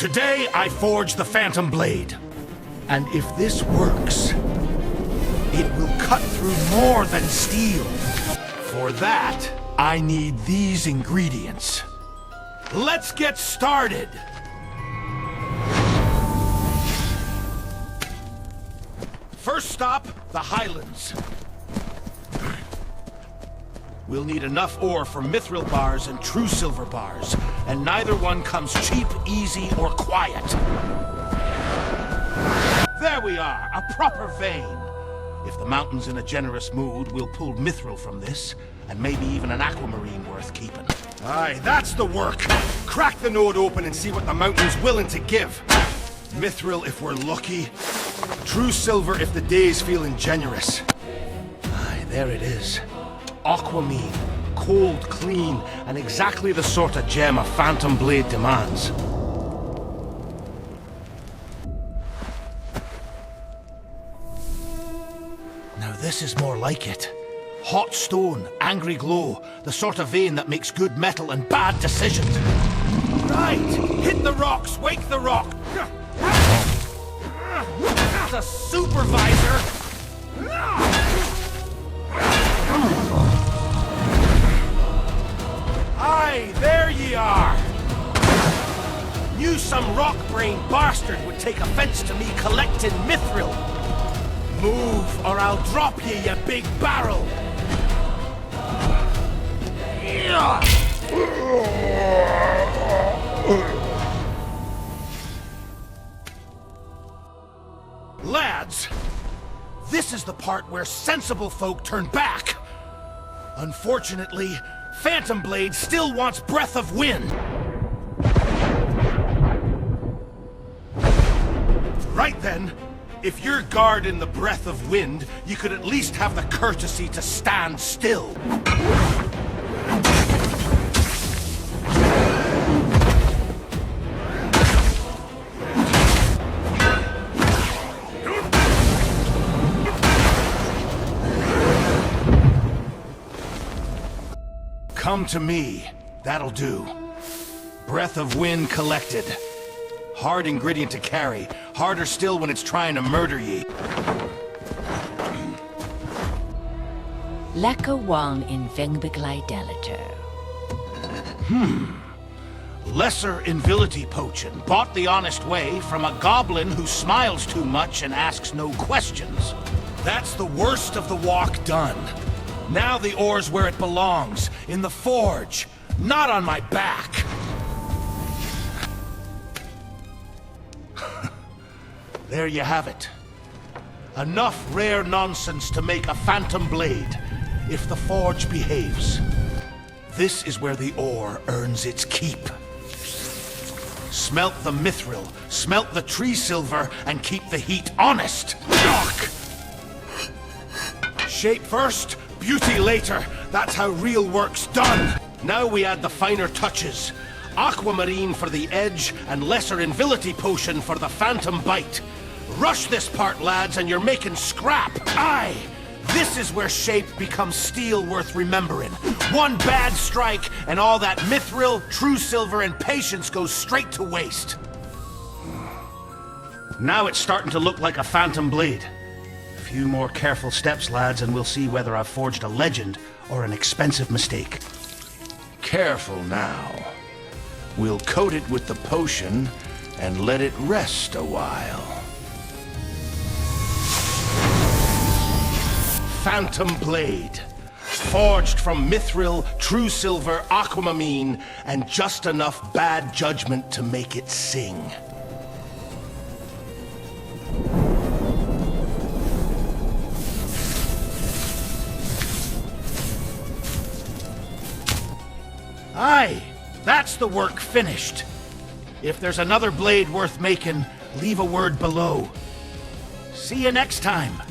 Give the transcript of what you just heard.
Today, I forge the Phantom Blade. And if this works, it will cut through more than steel. For that, I need these ingredients. Let's get started! First stop, the Highlands. We'll need enough ore for mithril bars and true silver bars, and neither one comes cheap, easy, or quiet. There we are, a proper vein. If the mountain's in a generous mood, we'll pull mithril from this, and maybe even an aquamarine worth keeping. Aye, that's the work! Crack the node open and see what the mountain's willing to give. Mithril if we're lucky. True silver if the day's feeling generous. Aye, there it is. Aquamarine, cold, clean, and exactly the sort of gem a Phantom Blade demands. Now this is more like it. Hot stone, angry glow, the sort of vein that makes good metal and bad decisions. Right! Hit the rocks, wake the rock! The supervisor! Aye, there ye are! Knew some rock-brained bastard would take offense to me collecting mithril. Move, or I'll drop ye, you big barrel! Lads, this is the part where sensible folk turn back. Unfortunately, Phantom Blade still wants Breath of Wind. Right then, if you're guarding the Breath of Wind, you could at least have the courtesy to stand still. Come to me. That'll do. Breath of Wind collected. Hard ingredient to carry. Harder still when it's trying to murder ye. Lekker wan in Vengbeglidelator. Lesser Invisibility potion, bought the honest way from a goblin who smiles too much and asks no questions. That's the worst of the walk done. Now the ore's where it belongs, in the forge, not on my back. There you have it. Enough rare nonsense to make a Phantom Blade, if the forge behaves. This is where the ore earns its keep. Smelt the mithril, smelt the tree silver, and keep the heat honest. Ugh! Shape first, beauty later. That's how real work's done. Now we add the finer touches. Aquamarine for the edge, and lesser Invisibility potion for the phantom bite. Rush this part, lads, and you're making scrap. Aye! This is where shape becomes steel worth remembering. One bad strike, and all that mithril, true silver, and patience goes straight to waste. Now it's starting to look like a Phantom Blade. A few more careful steps, lads, and we'll see whether I've forged a legend or an expensive mistake. Careful now. We'll coat it with the potion and let it rest a while. Phantom Blade. Forged from mithril, true silver, aquamarine, and just enough bad judgment to make it sing. Aye, that's the work finished. If there's another blade worth making, leave a word below. See you next time.